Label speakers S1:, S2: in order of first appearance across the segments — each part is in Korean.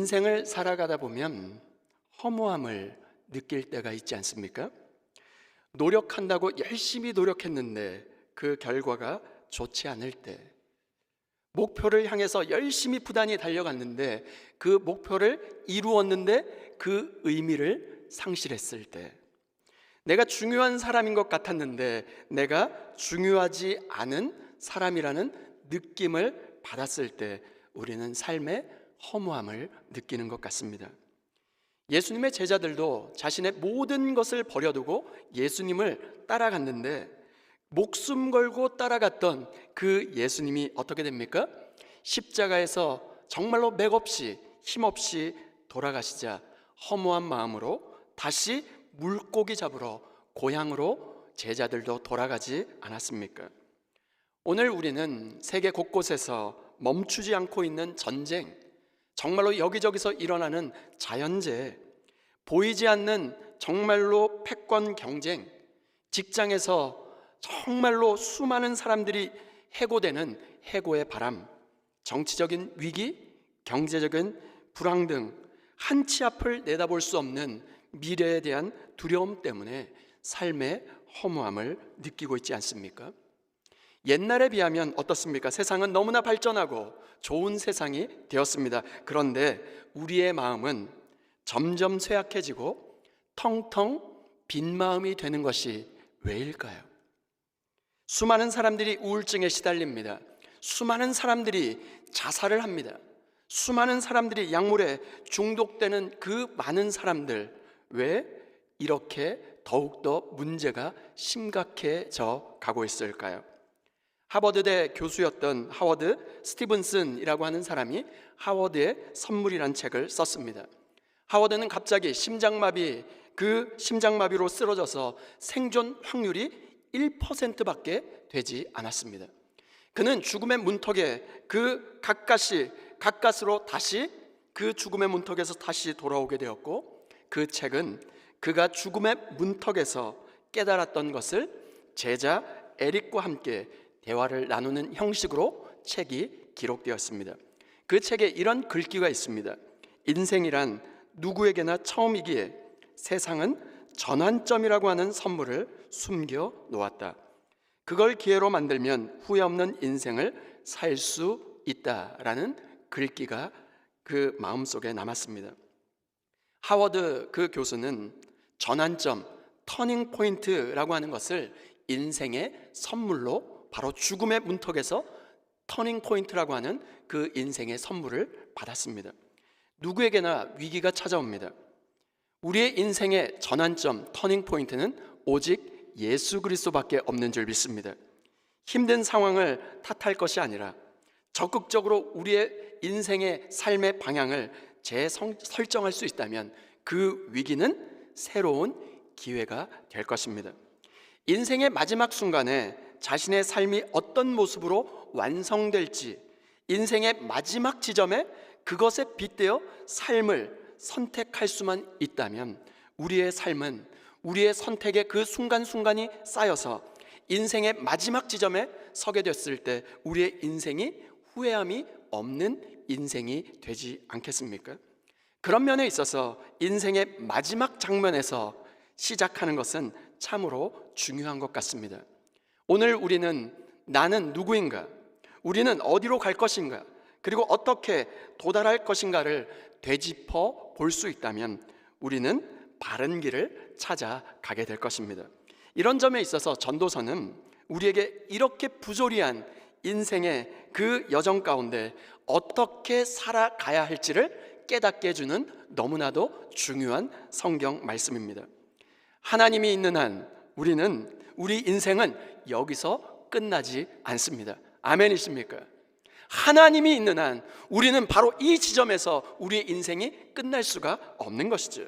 S1: 인생을 살아가다 보면 허무함을 느낄 때가 있지 않습니까? 노력한다고 열심히 노력했는데 그 결과가 좋지 않을 때, 목표를 향해서 열심히 부단히 달려갔는데 그 목표를 이루었는데 그 의미를 상실했을 때, 내가 중요한 사람인 것 같았는데 내가 중요하지 않은 사람이라는 느낌을 받았을 때 우리는 삶의 허무함을 느끼는 것 같습니다. 예수님의 제자들도 자신의 모든 것을 버려두고 예수님을 따라갔는데 목숨 걸고 따라갔던 그 예수님이 어떻게 됩니까? 십자가에서 정말로 맥없이 힘없이 돌아가시자 허무한 마음으로 다시 물고기 잡으러 고향으로 제자들도 돌아가지 않았습니까? 오늘 우리는 세계 곳곳에서 멈추지 않고 있는 전쟁, 정말로 여기저기서 일어나는 자연재해, 보이지 않는 정말로 패권 경쟁, 직장에서 정말로 수많은 사람들이 해고되는 해고의 바람, 정치적인 위기, 경제적인 불황 등 한치 앞을 내다볼 수 없는 미래에 대한 두려움 때문에 삶의 허무함을 느끼고 있지 않습니까? 옛날에 비하면 어떻습니까? 세상은 너무나 발전하고 좋은 세상이 되었습니다. 그런데 우리의 마음은 점점 쇠약해지고 텅텅 빈 마음이 되는 것이 왜일까요? 수많은 사람들이 우울증에 시달립니다. 수많은 사람들이 자살을 합니다. 수많은 사람들이 약물에 중독되는 그 많은 사람들, 왜 이렇게 더욱더 문제가 심각해져 가고 있을까요? 하버드대 교수였던 하워드 스티븐슨이라고 하는 사람이 하워드의 선물이라는 책을 썼습니다. 하워드는 갑자기 심장마비로 쓰러져서 생존 확률이 1%밖에 되지 않았습니다. 그는 죽음의 문턱에 가까스로 다시 그 죽음의 문턱에서 다시 돌아오게 되었고, 그 책은 그가 죽음의 문턱에서 깨달았던 것을 제자 에릭과 함께 대화를 나누는 형식으로 책이 기록되었습니다. 그 책에 이런 글귀가 있습니다. 인생이란 누구에게나 처음이기에 세상은 전환점이라고 하는 선물을 숨겨 놓았다. 그걸 기회로 만들면 후회 없는 인생을 살 수 있다라는 글귀가 그 마음속에 남았습니다. 하워드 그 교수는 전환점, 터닝 포인트라고 하는 것을 인생의 선물로 바로 죽음의 문턱에서 터닝 포인트라고 하는 그 인생의 선물을 받았습니다. 누구에게나 위기가 찾아옵니다. 우리의 인생의 전환점, 터닝 포인트는 오직 예수 그리스도밖에 없는 줄 믿습니다. 힘든 상황을 탓할 것이 아니라 적극적으로 우리의 인생의 삶의 방향을 재설정할 수 있다면 그 위기는 새로운 기회가 될 것입니다. 인생의 마지막 순간에 자신의 삶이 어떤 모습으로 완성될지, 인생의 마지막 지점에 그것에 빗대어 삶을 선택할 수만 있다면 우리의 삶은 우리의 선택의 그 순간순간이 쌓여서 인생의 마지막 지점에 서게 됐을 때 우리의 인생이 후회함이 없는 인생이 되지 않겠습니까? 그런 면에 있어서 인생의 마지막 장면에서 시작하는 것은 참으로 중요한 것 같습니다. 오늘 우리는 나는 누구인가? 우리는 어디로 갈 것인가? 그리고 어떻게 도달할 것인가를 되짚어 볼 수 있다면 우리는 바른 길을 찾아가게 될 것입니다. 이런 점에 있어서 전도서는 우리에게 이렇게 부조리한 인생의 그 여정 가운데 어떻게 살아가야 할지를 깨닫게 해주는 너무나도 중요한 성경 말씀입니다. 하나님이 있는 한 우리 인생은 여기서 끝나지 않습니다. 아멘이십니까? 하나님이 있는 한 우리는 바로 이 지점에서 우리의 인생이 끝날 수가 없는 것이죠.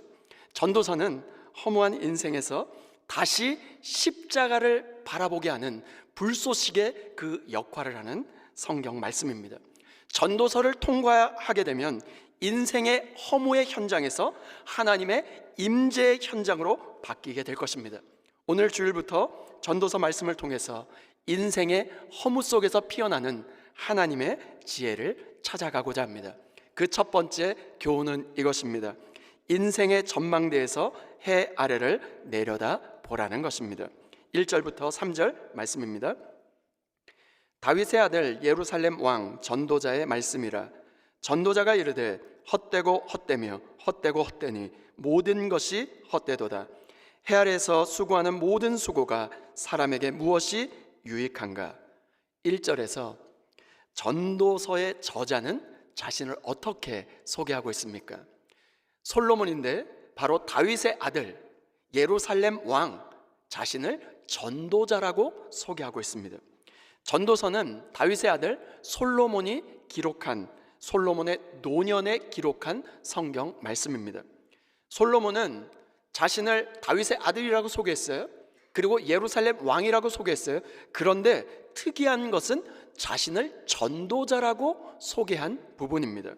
S1: 전도서는 허무한 인생에서 다시 십자가를 바라보게 하는 불쏘시개 그 역할을 하는 성경 말씀입니다. 전도서를 통과하게 되면 인생의 허무의 현장에서 하나님의 임재의 현장으로 바뀌게 될 것입니다. 오늘 주일부터 전도서 말씀을 통해서 인생의 허무 속에서 피어나는 하나님의 지혜를 찾아가고자 합니다. 그 첫 번째 교훈은 이것입니다. 인생의 전망대에서 해 아래를 내려다 보라는 것입니다. 1절부터 3절 말씀입니다. 다윗의 아들 예루살렘 왕 전도자의 말씀이라. 전도자가 이르되 헛되고 헛되며 헛되고 헛되니 모든 것이 헛되도다. 해 아래에서 수고하는 모든 수고가 사람에게 무엇이 유익한가? 1절에서 전도서의 저자는 자신을 어떻게 소개하고 있습니까? 솔로몬인데 바로 다윗의 아들 예루살렘 왕 자신을 전도자라고 소개하고 있습니다. 전도서는 다윗의 아들 솔로몬이 기록한, 솔로몬의 노년에 기록한 성경 말씀입니다. 솔로몬은 자신을 다윗의 아들이라고 소개했어요. 그리고 예루살렘 왕이라고 소개했어요. 그런데 특이한 것은 자신을 전도자라고 소개한 부분입니다.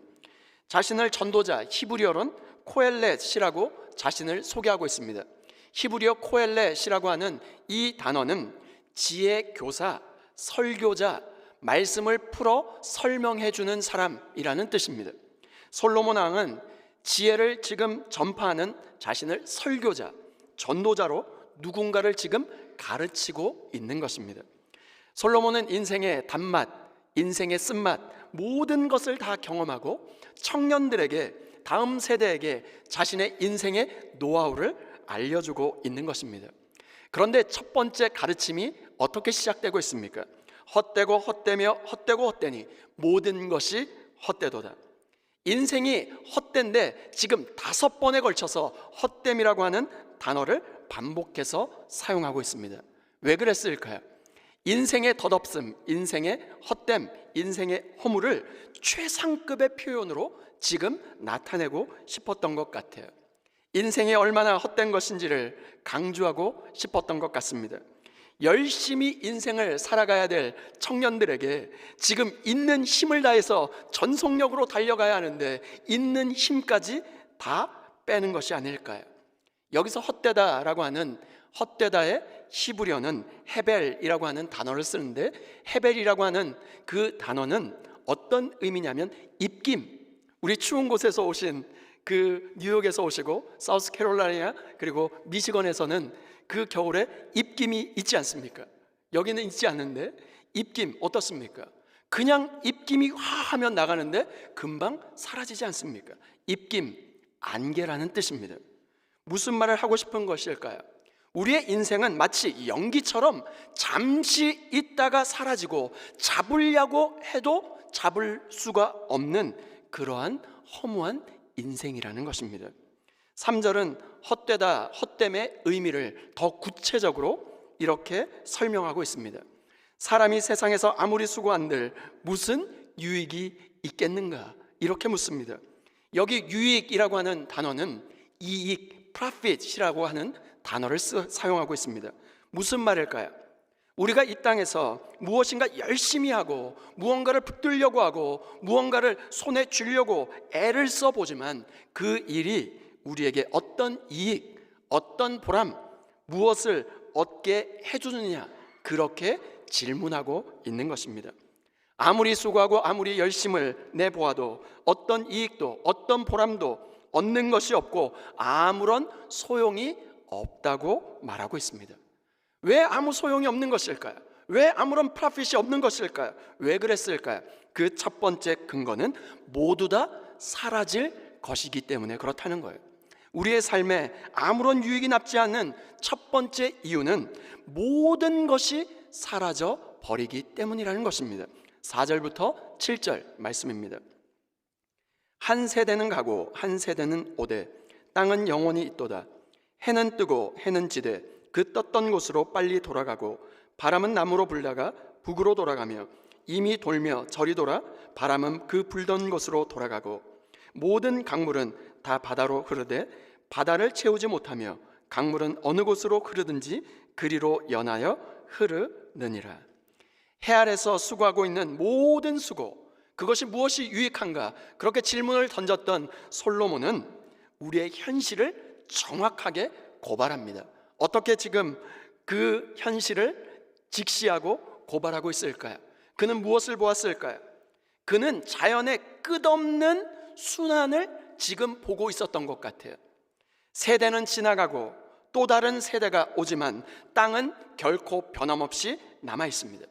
S1: 자신을 전도자, 히브리어로는 코엘렛이라고 자신을 소개하고 있습니다. 히브리어 코엘렛이라고 하는 이 단어는 지혜 교사, 설교자, 말씀을 풀어 설명해 주는 사람이라는 뜻입니다. 솔로몬 왕은 지혜를 지금 전파하는 자신을 설교자, 전도자로 누군가를 지금 가르치고 있는 것입니다. 솔로몬은 인생의 단맛, 인생의 쓴맛, 모든 것을 다 경험하고 청년들에게, 다음 세대에게 자신의 인생의 노하우를 알려주고 있는 것입니다. 그런데 첫 번째 가르침이 어떻게 시작되고 있습니까? 헛되고 헛되며 헛되고 헛되니 모든 것이 헛되도다. 인생이 헛된데 지금 5번에 걸쳐서 헛됨이라고 하는 단어를 반복해서 사용하고 있습니다. 왜 그랬을까요? 인생의 덧없음, 인생의 헛됨, 인생의 허물을 최상급의 표현으로 지금 나타내고 싶었던 것 같아요. 인생이 얼마나 헛된 것인지를 강조하고 싶었던 것 같습니다. 열심히 인생을 살아가야 될 청년들에게 지금 있는 힘을 다해서 전속력으로 달려가야 하는데 있는 힘까지 다 빼는 것이 아닐까요? 여기서 헛되다라고 하는 헛되다의 히브리어는 헤벨이라고 하는 단어를 쓰는데, 헤벨이라고 하는 그 단어는 어떤 의미냐면 입김. 우리 추운 곳에서 오신 그 뉴욕에서 오시고 사우스캐롤라이나 그리고 미시건에서는 그 겨울에 입김이 있지 않습니까? 여기는 있지 않는데 입김 어떻습니까? 그냥 입김이 화 하면 나가는데 금방 사라지지 않습니까? 입김, 안개라는 뜻입니다. 무슨 말을 하고 싶은 것일까요? 우리의 인생은 마치 연기처럼 잠시 있다가 사라지고 잡으려고 해도 잡을 수가 없는 그러한 허무한 인생이라는 것입니다. 3절은 헛되다, 헛됨의 의미를 더 구체적으로 이렇게 설명하고 있습니다. 사람이 세상에서 아무리 수고한들 무슨 유익이 있겠는가? 이렇게 묻습니다. 여기 유익이라고 하는 단어는 이익, profit이라고 하는 단어를 사용하고 있습니다. 무슨 말일까요? 우리가 이 땅에서 무엇인가 열심히 하고 무언가를 붙들려고 하고 무언가를 손에 쥐려고 애를 써보지만 그 일이 우리에게 어떤 이익, 어떤 보람, 무엇을 얻게 해주느냐, 그렇게 질문하고 있는 것입니다. 아무리 수고하고 아무리 열심을 내보아도 어떤 이익도 어떤 보람도 얻는 것이 없고 아무런 소용이 없다고 말하고 있습니다. 왜 아무 소용이 없는 것일까요? 왜 아무런 프로핏이 없는 것일까요? 왜 그랬을까요? 그 첫 번째 근거는 모두 다 사라질 것이기 때문에 그렇다는 거예요. 우리의 삶에 아무런 유익이 남지 않는 첫 번째 이유는 모든 것이 사라져 버리기 때문이라는 것입니다. 4절부터 7절 말씀입니다. 한 세대는 가고 한 세대는 오되 땅은 영원히 있도다. 해는 뜨고 해는 지되 그 떴던 곳으로 빨리 돌아가고 바람은 남으로 불다가 북으로 돌아가며 이미 돌며 저리 돌아 바람은 그 불던 곳으로 돌아가고 모든 강물은 다 바다로 흐르되 바다를 채우지 못하며 강물은 어느 곳으로 흐르든지 그리로 연하여 흐르느니라. 해 아래서 수고하고 있는 모든 수고, 그것이 무엇이 유익한가? 그렇게 질문을 던졌던 솔로몬은 우리의 현실을 정확하게 고발합니다. 어떻게 지금 그 현실을 직시하고 고발하고 있을까요? 그는 무엇을 보았을까요? 그는 자연의 끝없는 순환을 지금 보고 있었던 것 같아요. 세대는 지나가고 또 다른 세대가 오지만 땅은 결코 변함없이 남아 있습니다.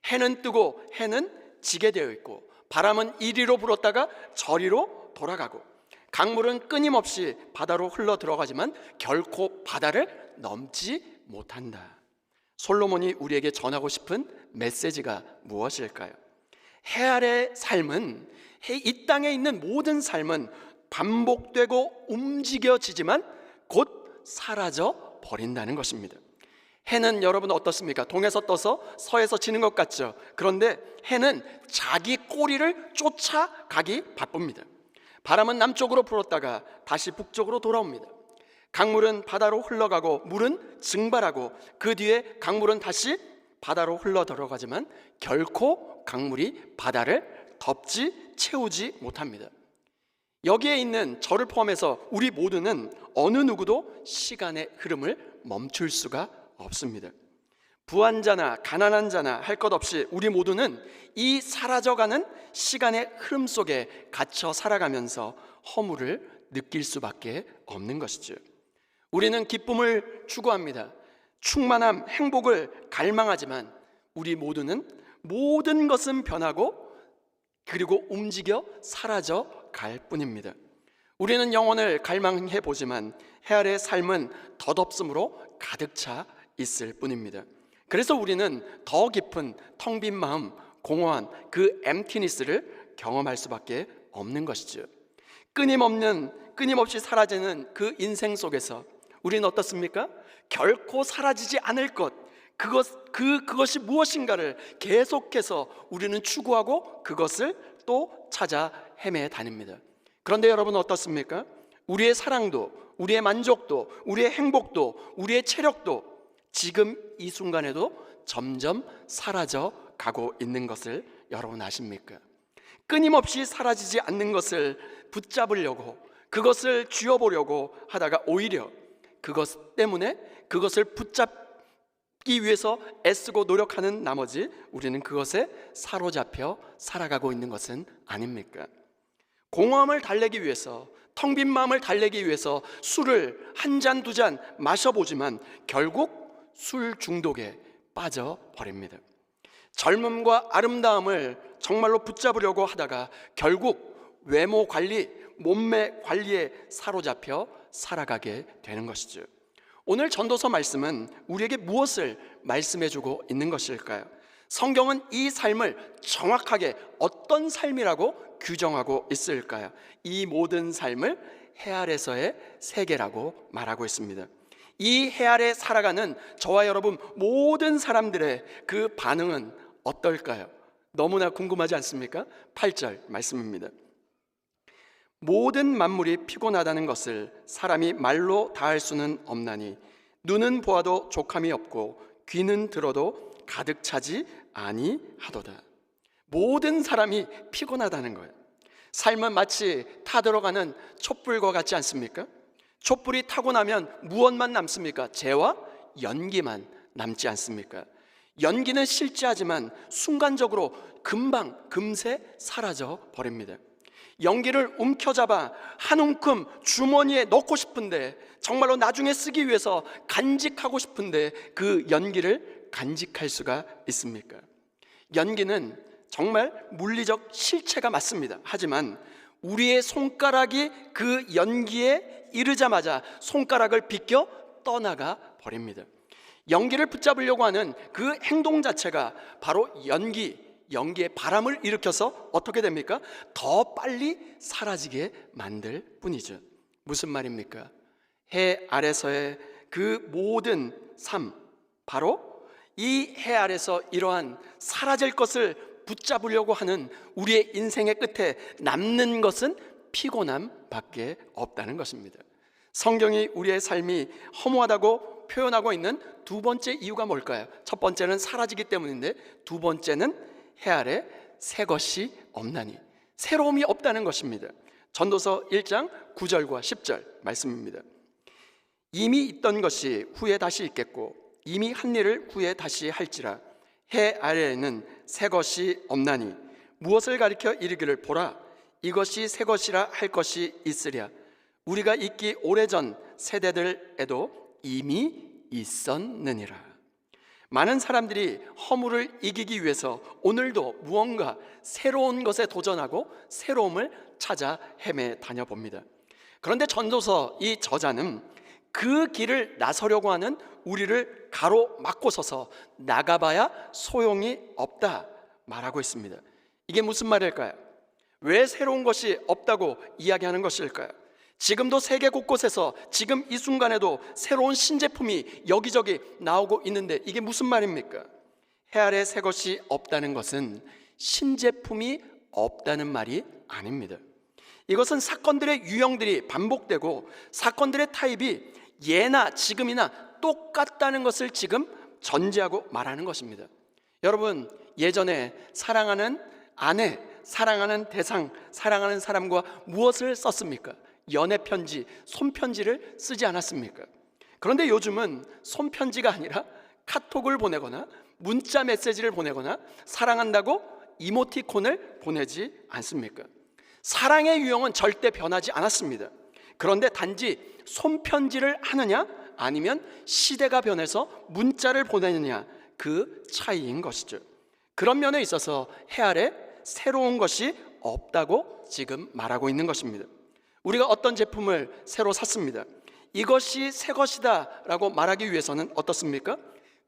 S1: 해는 뜨고 해는 지게 되어 있고, 바람은 이리로 불었다가 저리로 돌아가고, 강물은 끊임없이 바다로 흘러 들어가지만 결코 바다를 넘지 못한다. 솔로몬이 우리에게 전하고 싶은 메시지가 무엇일까요? 해 아래 삶은, 이 땅에 있는 모든 삶은 반복되고 움직여지지만 곧 사라져 버린다는 것입니다. 해는 여러분 어떻습니까? 동에서 떠서 서에서 지는 것 같죠? 그런데 해는 자기 꼬리를 쫓아가기 바쁩니다. 바람은 남쪽으로 불었다가 다시 북쪽으로 돌아옵니다. 강물은 바다로 흘러가고 물은 증발하고, 그 뒤에 강물은 다시 바다로 흘러 들어가지만 결코 강물이 바다를 덮지 채우지 못합니다. 여기에 있는 저를 포함해서 우리 모두는 어느 누구도 시간의 흐름을 멈출 수가 없습니다. 부한 자나 가난한 자나 할 것 없이 우리 모두는 이 사라져가는 시간의 흐름 속에 갇혀 살아가면서 허물을 느낄 수밖에 없는 것이죠. 우리는 기쁨을 추구합니다. 충만함, 행복을 갈망하지만 우리 모두는 모든 것은 변하고 그리고 움직여 사라져 갈 뿐입니다. 우리는 영혼을 갈망해 보지만 해 아래 삶은 덧없음으로 가득 차 있을 뿐입니다. 그래서 우리는 더 깊은 텅 빈 마음, 공허한 그 엠티니스를 경험할 수밖에 없는 것이죠. 끊임없이 사라지는 그 인생 속에서 우리는 어떻습니까? 결코 사라지지 않을 것, 그것이 무엇인가를 계속해서 우리는 추구하고 그것을 또 찾아 헤매 다닙니다. 그런데 여러분 어떻습니까? 우리의 사랑도, 우리의 만족도, 우리의 행복도, 우리의 체력도 지금 이 순간에도 점점 사라져 가고 있는 것을 여러분 아십니까? 끊임없이 사라지지 않는 것을 붙잡으려고, 그것을 쥐어보려고 하다가 오히려 그것 때문에 그것을 붙잡기 위해서 애쓰고 노력하는 나머지 우리는 그것에 사로잡혀 살아가고 있는 것은 아닙니까? 공허함을 달래기 위해서, 텅 빈 마음을 달래기 위해서 술을 한 잔 두 잔 마셔보지만 결국 술 중독에 빠져버립니다. 젊음과 아름다움을 정말로 붙잡으려고 하다가 결국 외모 관리, 몸매 관리에 사로잡혀 살아가게 되는 것이죠. 오늘 전도서 말씀은 우리에게 무엇을 말씀해주고 있는 것일까요? 성경은 이 삶을 정확하게 어떤 삶이라고 규정하고 있을까요? 이 모든 삶을 해 아래서의 세계라고 말하고 있습니다. 이 해 아래 살아가는 저와 여러분 모든 사람들의 그 반응은 어떨까요? 너무나 궁금하지 않습니까? 8절 말씀입니다. 모든 만물이 피곤하다는 것을 사람이 말로 다할 수는 없나니 눈은 보아도 족함이 없고 귀는 들어도 가득 차지 아니하도다. 모든 사람이 피곤하다는 거예요. 삶은 마치 타들어가는 촛불과 같지 않습니까? 촛불이 타고 나면 무엇만 남습니까? 재와 연기만 남지 않습니까? 연기는 실제하지만 순간적으로 금세 사라져 버립니다. 연기를 움켜잡아 한 움큼 주머니에 넣고 싶은데, 정말로 나중에 쓰기 위해서 간직하고 싶은데 그 연기를 간직할 수가 있습니까? 연기는 정말 물리적 실체가 맞습니다. 하지만 우리의 손가락이 그 연기에 이르자마자 손가락을 비껴 떠나가 버립니다. 연기를 붙잡으려고 하는 그 행동 자체가 바로 연기의 바람을 일으켜서 어떻게 됩니까? 더 빨리 사라지게 만들 뿐이죠. 무슨 말입니까? 해 아래서의 그 모든 삶, 바로 이 해 아래서 이러한 사라질 것을 붙잡으려고 하는 우리의 인생의 끝에 남는 것은 피곤함 밖에 없다는 것입니다. 성경이 우리의 삶이 허무하다고 표현하고 있는 두 번째 이유가 뭘까요? 첫 번째는 사라지기 때문인데, 두 번째는 해 아래 새 것이 없나니, 새로움이 없다는 것입니다. 전도서 1장 9절과 10절 말씀입니다. 이미 있던 것이 후에 다시 있겠고 이미 한 일을 후에 다시 할지라. 해 아래에는 새 것이 없나니 무엇을 가리켜 이르기를 보라, 이것이 새 것이라 할 것이 있으랴. 우리가 있기 오래전 세대들에도 이미 있었느니라. 많은 사람들이 허물을 이기기 위해서 오늘도 무언가 새로운 것에 도전하고 새로움을 찾아 헤매 다녀봅니다. 그런데 전도서 이 저자는 그 길을 나서려고 하는 우리를 가로막고 서서 나가봐야 소용이 없다 말하고 있습니다. 이게 무슨 말일까요? 왜 새로운 것이 없다고 이야기하는 것일까요? 지금도 세계 곳곳에서 지금 이 순간에도 새로운 신제품이 여기저기 나오고 있는데 이게 무슨 말입니까? 해 아래 새 것이 없다는 것은 신제품이 없다는 말이 아닙니다. 이것은 사건들의 유형들이 반복되고 사건들의 타입이 예나 지금이나 똑같다는 것을 지금 전제하고 말하는 것입니다. 여러분, 예전에 사랑하는 아내, 사랑하는 대상, 사랑하는 사람과 무엇을 썼습니까? 연애편지, 손편지를 쓰지 않았습니까? 그런데 요즘은 손편지가 아니라 카톡을 보내거나 문자 메시지를 보내거나 사랑한다고 이모티콘을 보내지 않습니까? 사랑의 유형은 절대 변하지 않았습니다. 그런데 단지 손편지를 하느냐 아니면 시대가 변해서 문자를 보내느냐, 그 차이인 것이죠. 그런 면에 있어서 해 아래 새로운 것이 없다고 지금 말하고 있는 것입니다. 우리가 어떤 제품을 새로 샀습니다. 이것이 새 것이다 라고 말하기 위해서는 어떻습니까?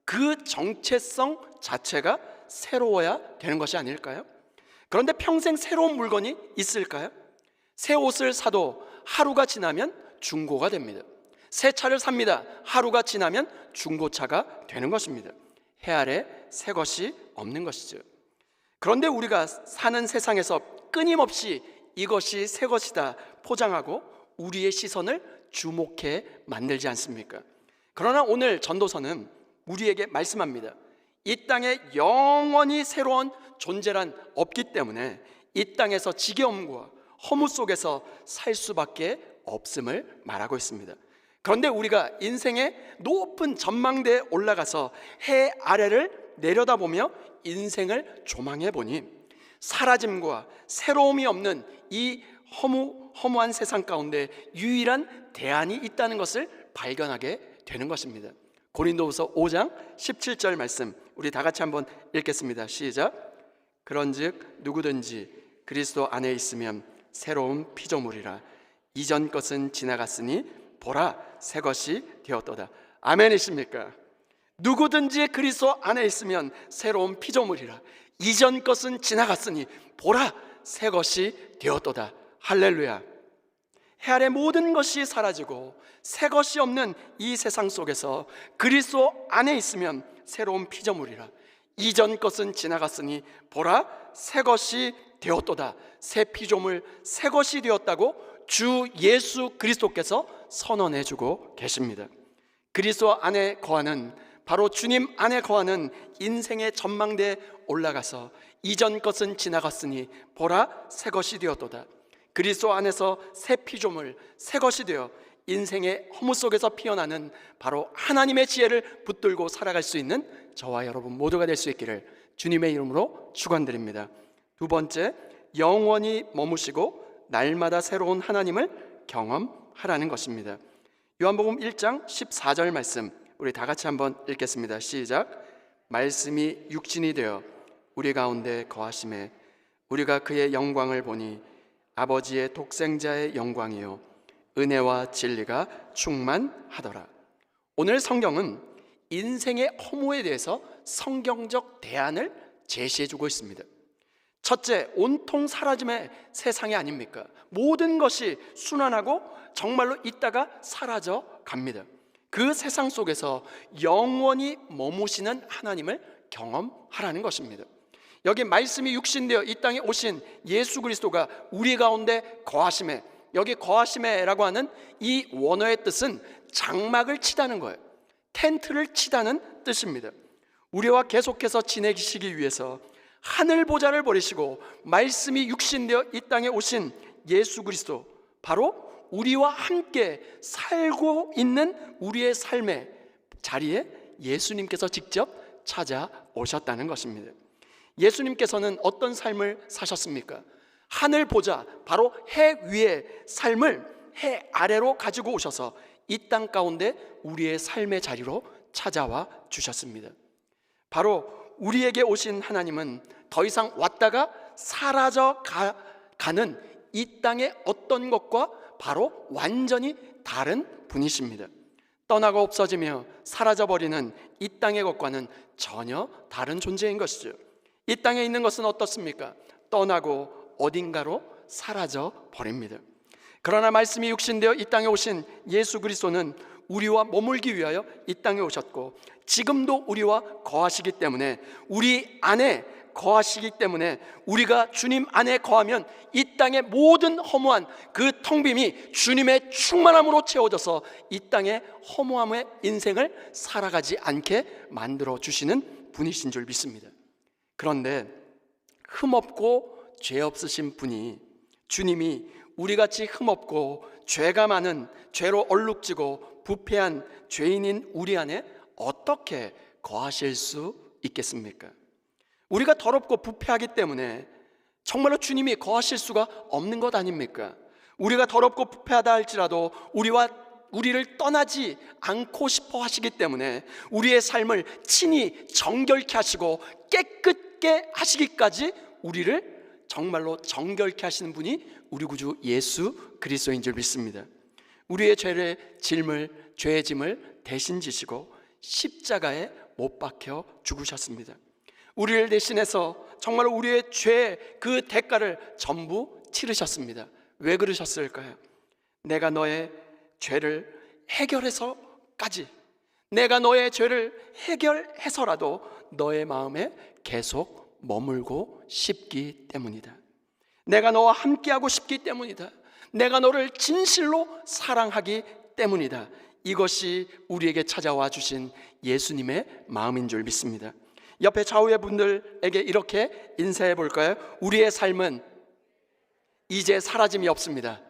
S1: 그 정체성 자체가 새로워야 되는 것이 아닐까요? 그런데 평생 새로운 물건이 있을까요? 새 옷을 사도 하루가 지나면 중고가 됩니다. 새 차를 삽니다. 하루가 지나면 중고차가 되는 것입니다. 해 아래 새 것이 없는 것이죠. 그런데 우리가 사는 세상에서 끊임없이 이것이 새 것이다 포장하고 우리의 시선을 주목해 만들지 않습니까? 그러나 오늘 전도서는 우리에게 말씀합니다. 이 땅에 영원히 새로운 존재란 없기 때문에 이 땅에서 지겨움과 허무 속에서 살 수밖에 없음을 말하고 있습니다. 그런데 우리가 인생의 높은 전망대에 올라가서 해 아래를 내려다보며 인생을 조망해 보니 사라짐과 새로움이 없는 이 허무한 세상 가운데 유일한 대안이 있다는 것을 발견하게 되는 것입니다. 고린도후서 5장 17절 말씀 우리 다 같이 한번 읽겠습니다. 시작. 그런즉 누구든지 그리스도 안에 있으면 새로운 피조물이라. 이전 것은 지나갔으니 보라 새 것이 되었도다. 아멘이십니까? 누구든지 그리스도 안에 있으면 새로운 피조물이라. 이전 것은 지나갔으니 보라 새 것이 되었도다. 할렐루야. 해 아래 모든 것이 사라지고 새 것이 없는 이 세상 속에서 그리스도 안에 있으면 새로운 피조물이라. 이전 것은 지나갔으니 보라 새 것이 되었도다. 새 피조물 새 것이 되었다고 주 예수 그리스도께서 선언해 주고 계십니다. 그리스도 안에 거하는, 바로 주님 안에 거하는 인생의 전망대에 올라가서 이전 것은 지나갔으니 보라 새 것이 되었도다. 그리스도 안에서 새 피조물 새 것이 되어 인생의 허무 속에서 피어나는 바로 하나님의 지혜를 붙들고 살아갈 수 있는 저와 여러분 모두가 될 수 있기를 주님의 이름으로 축원드립니다. 두 번째, 영원히 머무시고 날마다 새로운 하나님을 경험하라는 것입니다. 요한복음 1장 14절 말씀 우리 다 같이 한번 읽겠습니다. 시작. 말씀이 육신이 되어 우리 가운데 거하심에 우리가 그의 영광을 보니 아버지의 독생자의 영광이요 은혜와 진리가 충만하더라. 오늘 성경은 인생의 허무에 대해서 성경적 대안을 제시해주고 있습니다. 첫째, 온통 사라짐의 세상이 아닙니까? 모든 것이 순환하고 정말로 있다가 사라져 갑니다. 그 세상 속에서 영원히 머무시는 하나님을 경험하라는 것입니다. 여기 말씀이 육신되어 이 땅에 오신 예수 그리스도가 우리 가운데 거하심에, 여기 거하심에라고 하는 이 원어의 뜻은 장막을 치다는 거예요. 텐트를 치다는 뜻입니다. 우리와 계속해서 지내시기 위해서 하늘 보좌를 버리시고 말씀이 육신되어 이 땅에 오신 예수 그리스도, 바로 우리와 함께 살고 있는 우리의 삶의 자리에 예수님께서 직접 찾아오셨다는 것입니다. 예수님께서는 어떤 삶을 사셨습니까? 하늘 보좌, 바로 해 위의 삶을 해 아래로 가지고 오셔서 이 땅 가운데 우리의 삶의 자리로 찾아와 주셨습니다. 바로 우리에게 오신 하나님은 더 이상 왔다가 사라져 가는 이 땅의 어떤 것과 바로 완전히 다른 분이십니다. 떠나고 없어지며 사라져버리는 이 땅의 것과는 전혀 다른 존재인 것이죠. 이 땅에 있는 것은 어떻습니까? 떠나고 어딘가로 사라져 버립니다. 그러나 말씀이 육신되어 이 땅에 오신 예수 그리스도는 우리와 머물기 위하여 이 땅에 오셨고 지금도 우리와 거하시기 때문에, 우리 안에 거하시기 때문에, 우리가 주님 안에 거하면 이 땅의 모든 허무한 그 텅 빔이 주님의 충만함으로 채워져서 이 땅의 허무함의 인생을 살아가지 않게 만들어 주시는 분이신 줄 믿습니다. 그런데 흠없고 죄 없으신 분이, 주님이 우리같이 흠없고 죄가 많은, 죄로 얼룩지고 부패한 죄인인 우리 안에 어떻게 거하실 수 있겠습니까? 우리가 더럽고 부패하기 때문에 정말로 주님이 거하실 수가 없는 것 아닙니까? 우리가 더럽고 부패하다 할지라도 우리를 떠나지 않고 싶어 하시기 때문에 우리의 삶을 친히 정결케 하시고 깨끗게 하시기까지 우리를 정말로 정결케 하시는 분이 우리 구주 예수 그리스도인 줄 믿습니다. 우리의 죄의 짐을 대신 지시고 십자가에 못 박혀 죽으셨습니다. 우리를 대신해서 정말 우리의 죄 그 대가를 전부 치르셨습니다. 왜 그러셨을까요? 내가 너의 죄를 해결해서까지, 내가 너의 죄를 해결해서라도 너의 마음에 계속 머물고 싶기 때문이다. 내가 너와 함께하고 싶기 때문이다. 내가 너를 진실로 사랑하기 때문이다. 이것이 우리에게 찾아와 주신 예수님의 마음인 줄 믿습니다. 옆에 좌우의 분들에게 이렇게 인사해 볼까요? 우리의 삶은 이제 사라짐이 없습니다.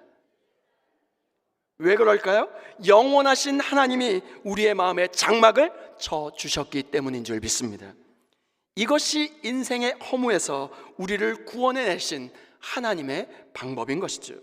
S1: 왜 그럴까요? 영원하신 하나님이 우리의 마음에 장막을 쳐 주셨기 때문인 줄 믿습니다. 이것이 인생의 허무에서 우리를 구원해내신 하나님의 방법인 것이죠.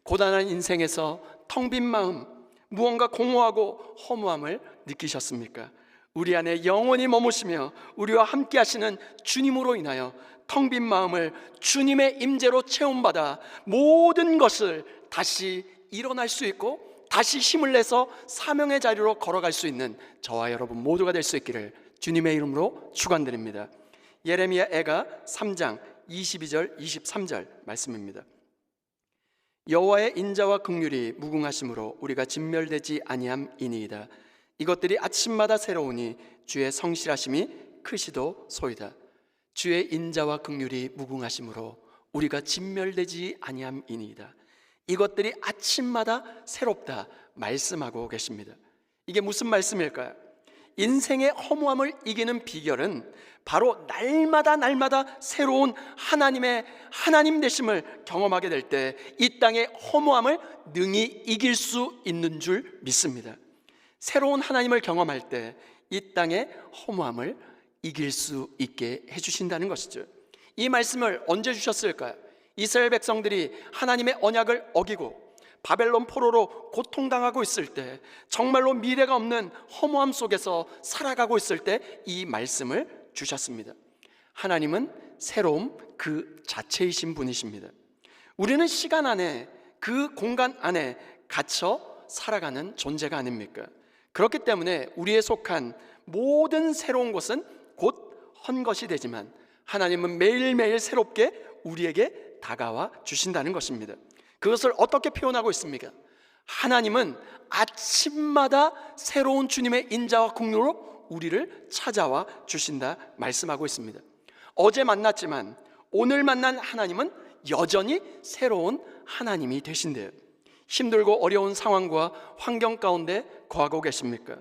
S1: 고단한 인생에서 텅 빈 마음, 무언가 공허하고 허무함을 느끼셨습니까? 우리 안에 영원히 머무시며 우리와 함께 하시는 주님으로 인하여 텅 빈 마음을 주님의 임재로 채움받아 모든 것을 다시 일어날 수 있고 다시 힘을 내서 사명의 자리로 걸어갈 수 있는 저와 여러분 모두가 될 수 있기를 주님의 이름으로 축원드립니다. 예레미야 애가 3장 22절 23절 말씀입니다. 여호와의 인자와 긍휼이 무궁하심으로 우리가 진멸되지 아니함이니이다. 이것들이 아침마다 새로우니 주의 성실하심이 크시도 소이다. 주의 인자와 긍휼이 무궁하심으로 우리가 진멸되지 아니함이니이다. 이것들이 아침마다 새롭다 말씀하고 계십니다. 이게 무슨 말씀일까요? 인생의 허무함을 이기는 비결은 바로 날마다 새로운 하나님 되심을 경험하게 될 때 이 땅의 허무함을 능히 이길 수 있는 줄 믿습니다. 새로운 하나님을 경험할 때 이 땅의 허무함을 이길 수 있게 해주신다는 것이죠. 이 말씀을 언제 주셨을까요? 이스라엘 백성들이 하나님의 언약을 어기고 바벨론 포로로 고통당하고 있을 때, 정말로 미래가 없는 허무함 속에서 살아가고 있을 때 이 말씀을 주셨습니다. 하나님은 새로움 그 자체이신 분이십니다. 우리는 시간 안에, 그 공간 안에 갇혀 살아가는 존재가 아닙니까? 그렇기 때문에 우리에 속한 모든 새로운 것은 곧 헛것이 되지만 하나님은 매일매일 새롭게 우리에게 다가와 주신다는 것입니다. 그것을 어떻게 표현하고 있습니까? 하나님은 아침마다 새로운 주님의 인자와 긍휼로 우리를 찾아와 주신다 말씀하고 있습니다. 어제 만났지만 오늘 만난 하나님은 여전히 새로운 하나님이 되신대요. 힘들고 어려운 상황과 환경 가운데 거하고 계십니까?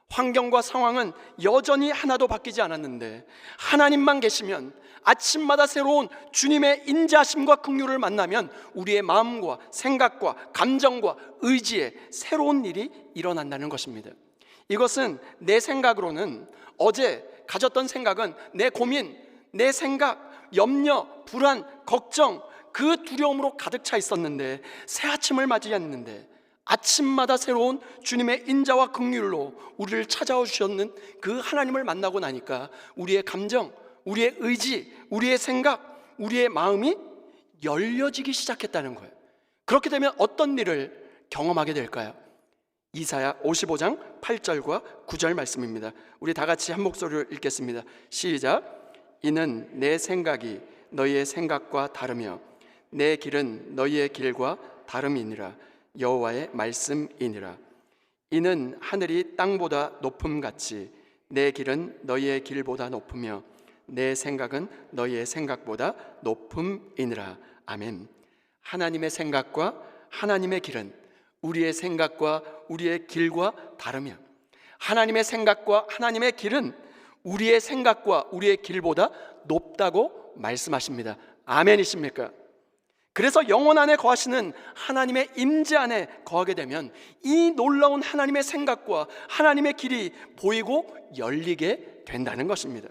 S1: 환경과 상황은 여전히 하나도 바뀌지 않았는데 하나님만 계시면, 아침마다 새로운 주님의 인자하심과 긍휼을 만나면 우리의 마음과 생각과 감정과 의지에 새로운 일이 일어난다는 것입니다. 이것은 내 생각으로는, 어제 가졌던 생각은 내 고민, 내 생각, 염려, 불안, 걱정, 그 두려움으로 가득 차 있었는데, 새 아침을 맞이했는데 아침마다 새로운 주님의 인자와 긍휼로 우리를 찾아와 주셨는 그 하나님을 만나고 나니까 우리의 감정, 우리의 의지, 우리의 생각, 우리의 마음이 열려지기 시작했다는 거예요. 그렇게 되면 어떤 일을 경험하게 될까요? 이사야 55장 8절과 9절 말씀입니다. 우리 다 같이 한 목소리로 읽겠습니다. 시작. 이는 내 생각이 너희의 생각과 다르며 내 길은 너희의 길과 다름이니라. 여호와의 말씀이니라. 이는 하늘이 땅보다 높음같이 내 길은 너희의 길보다 높으며 내 생각은 너희의 생각보다 높음이니라. 아멘. 하나님의 생각과 하나님의 길은 우리의 생각과 우리의 길과 다르며, 하나님의 생각과 하나님의 길은 우리의 생각과 우리의 길보다 높다고 말씀하십니다. 아멘이십니까? 그래서 영혼 안에 거하시는 하나님의 임재 안에 거하게 되면 이 놀라운 하나님의 생각과 하나님의 길이 보이고 열리게 된다는 것입니다.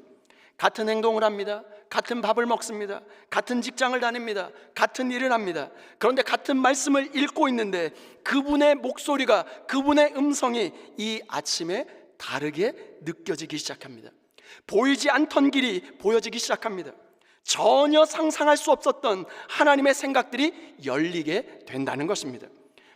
S1: 같은 행동을 합니다. 같은 밥을 먹습니다. 같은 직장을 다닙니다. 같은 일을 합니다. 그런데 같은 말씀을 읽고 있는데 그분의 목소리가, 그분의 음성이 이 아침에 다르게 느껴지기 시작합니다. 보이지 않던 길이 보여지기 시작합니다. 전혀 상상할 수 없었던 하나님의 생각들이 열리게 된다는 것입니다.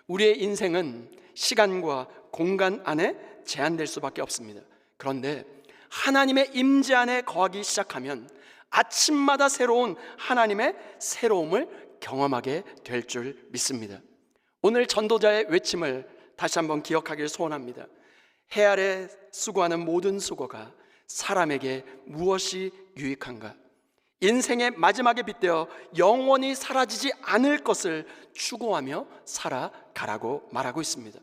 S1: 우리의 인생은 시간과 공간 안에 제한될 수밖에 없습니다. 그런데 하나님의 임재 안에 거하기 시작하면 아침마다 새로운 하나님의 새로움을 경험하게 될 줄 믿습니다. 오늘 전도자의 외침을 다시 한번 기억하길 소원합니다. 해 아래 수고하는 모든 수고가 사람에게 무엇이 유익한가? 인생의 마지막에 빗대어 영원히 사라지지 않을 것을 추구하며 살아가라고 말하고 있습니다.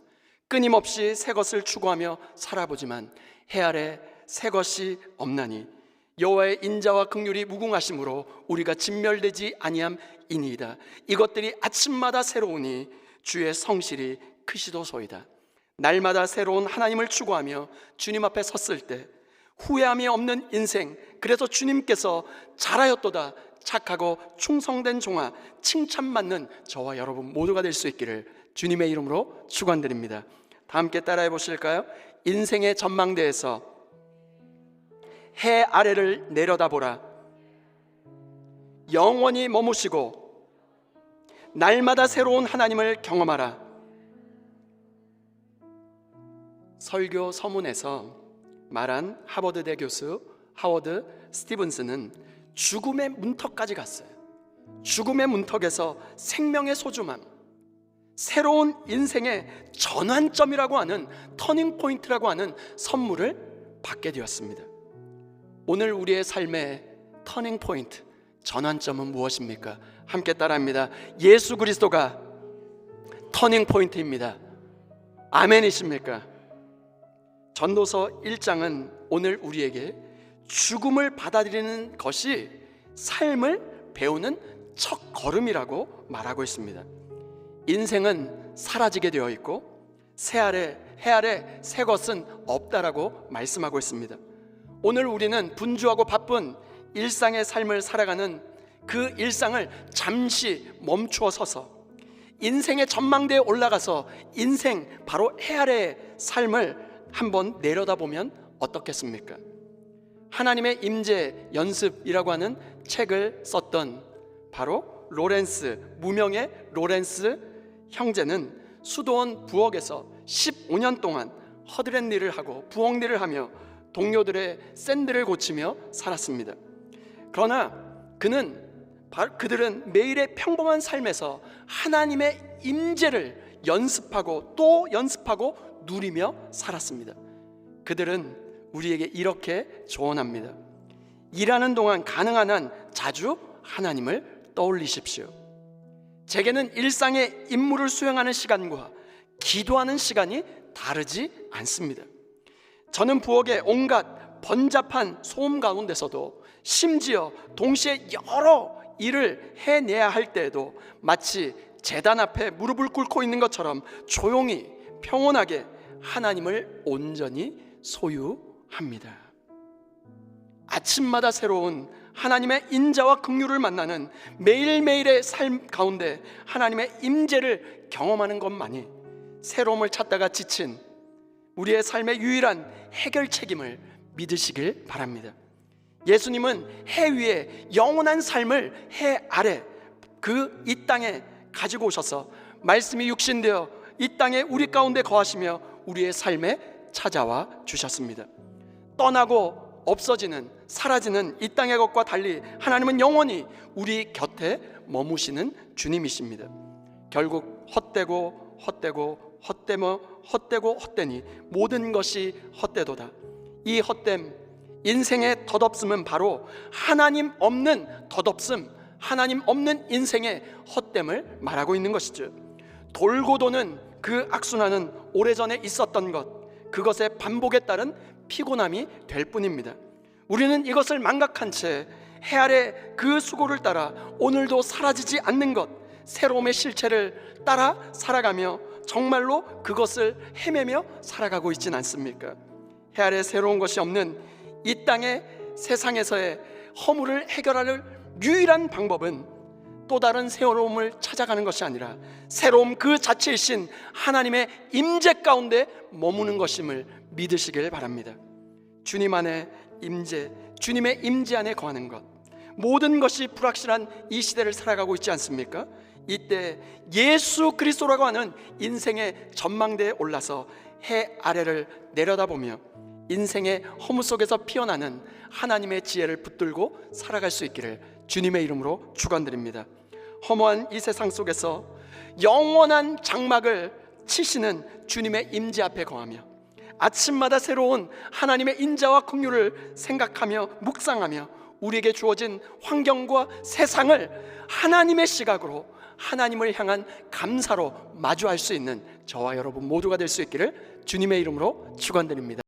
S1: 끊임없이 새 것을 추구하며 살아보지만 해 아래 새 것이 없나니 여호와의 인자와 긍휼이 무궁하심으로 우리가 진멸되지 아니함이니이다. 이것들이 아침마다 새로우니 주의 성실이 크시도소이다. 날마다 새로운 하나님을 추구하며 주님 앞에 섰을 때 후회함이 없는 인생, 그래서 주님께서 잘하였도다, 착하고 충성된 종아, 칭찬받는 저와 여러분 모두가 될 수 있기를 주님의 이름으로 축원드립니다. 다 함께 따라해 보실까요? 인생의 전망대에서 해 아래를 내려다보라. 영원히 머무시고 날마다 새로운 하나님을 경험하라. 설교 서문에서 말한 하버드대 교수 하워드 스티븐스는 죽음의 문턱까지 갔어요. 죽음의 문턱에서 생명의 소중함, 새로운 인생의 전환점이라고 하는 터닝 포인트라고 하는 선물을 받게 되었습니다. 오늘 우리의 삶의 터닝 포인트, 전환점은 무엇입니까? 함께 따라합니다. 예수 그리스도가 터닝 포인트입니다. 아멘이십니까? 전도서 1장은 오늘 우리에게 죽음을 받아들이는 것이 삶을 배우는 첫 걸음이라고 말하고 있습니다. 인생은 사라지게 되어 있고 해 아래 새 것은 없다라고 말씀하고 있습니다. 오늘 우리는 분주하고 바쁜 일상의 삶을 살아가는 그 일상을 잠시 멈추어 서서 인생의 전망대에 올라가서 인생 바로 해 아래의 삶을 한번 내려다보면 어떻겠습니까? 하나님의 임재 연습이라고 하는 책을 썼던 바로 무명의 로렌스 형제는 수도원 부엌에서 15년 동안 허드렛 일을 하고 부엌 일을 하며 동료들의 샌들을 고치며 살았습니다. 그러나 그들은 매일의 평범한 삶에서 하나님의 임재를 연습하고 또 연습하고 누리며 살았습니다. 그들은 우리에게 이렇게 조언합니다. 일하는 동안 가능한 한 자주 하나님을 떠올리십시오. 제게는 일상의 임무를 수행하는 시간과 기도하는 시간이 다르지 않습니다. 저는 부엌의 온갖 번잡한 소음 가운데서도 심지어 동시에 여러 일을 해내야 할 때에도 마치 제단 앞에 무릎을 꿇고 있는 것처럼 조용히 평온하게 하나님을 온전히 소유합니다. 아침마다 새로운 하나님의 인자와 긍휼을 만나는 매일매일의 삶 가운데 하나님의 임재를 경험하는 것만이 새로움을 찾다가 지친 우리의 삶의 유일한 해결 책임을 믿으시길 바랍니다. 예수님은 해 위에 영원한 삶을 해 아래 그 이 땅에 가지고 오셔서 말씀이 육신되어 이 땅에 우리 가운데 거하시며 우리의 삶에 찾아와 주셨습니다. 떠나고 없어지는 사라지는 이 땅의 것과 달리 하나님은 영원히 우리 곁에 머무시는 주님이십니다. 결국 헛되고 헛되니 모든 것이 헛되도다. 이 헛됨, 인생의 덧없음은 바로 하나님 없는 덧없음, 하나님 없는 인생의 헛됨을 말하고 있는 것이죠. 돌고 도는 그 악순환은 오래전에 있었던 것, 그것의 반복에 따른 피곤함이 될 뿐입니다. 우리는 이것을 망각한 채 해 아래 그 수고를 따라 오늘도 사라지지 않는 것, 새로움의 실체를 따라 살아가며 정말로 그것을 헤매며 살아가고 있진 않습니까? 해 아래 새로운 것이 없는 이 땅의 세상에서의 허물을 해결할 유일한 방법은 또 다른 새로움을 찾아가는 것이 아니라 새로움 그 자체이신 하나님의 임재 가운데 머무는 것임을 믿으시길 바랍니다. 주님 안에 임재, 주님의 임재 안에 거하는 것, 모든 것이 불확실한 이 시대를 살아가고 있지 않습니까? 이때 예수 그리스도라고 하는 인생의 전망대에 올라서 해 아래를 내려다보며 인생의 허무 속에서 피어나는 하나님의 지혜를 붙들고 살아갈 수 있기를 주님의 이름으로 축원드립니다. 허무한 이 세상 속에서 영원한 장막을 치시는 주님의 임재 앞에 거하며 아침마다 새로운 하나님의 인자와 긍휼을 생각하며 묵상하며 우리에게 주어진 환경과 세상을 하나님의 시각으로 하나님을 향한 감사로 마주할 수 있는 저와 여러분 모두가 될 수 있기를 주님의 이름으로 축원드립니다.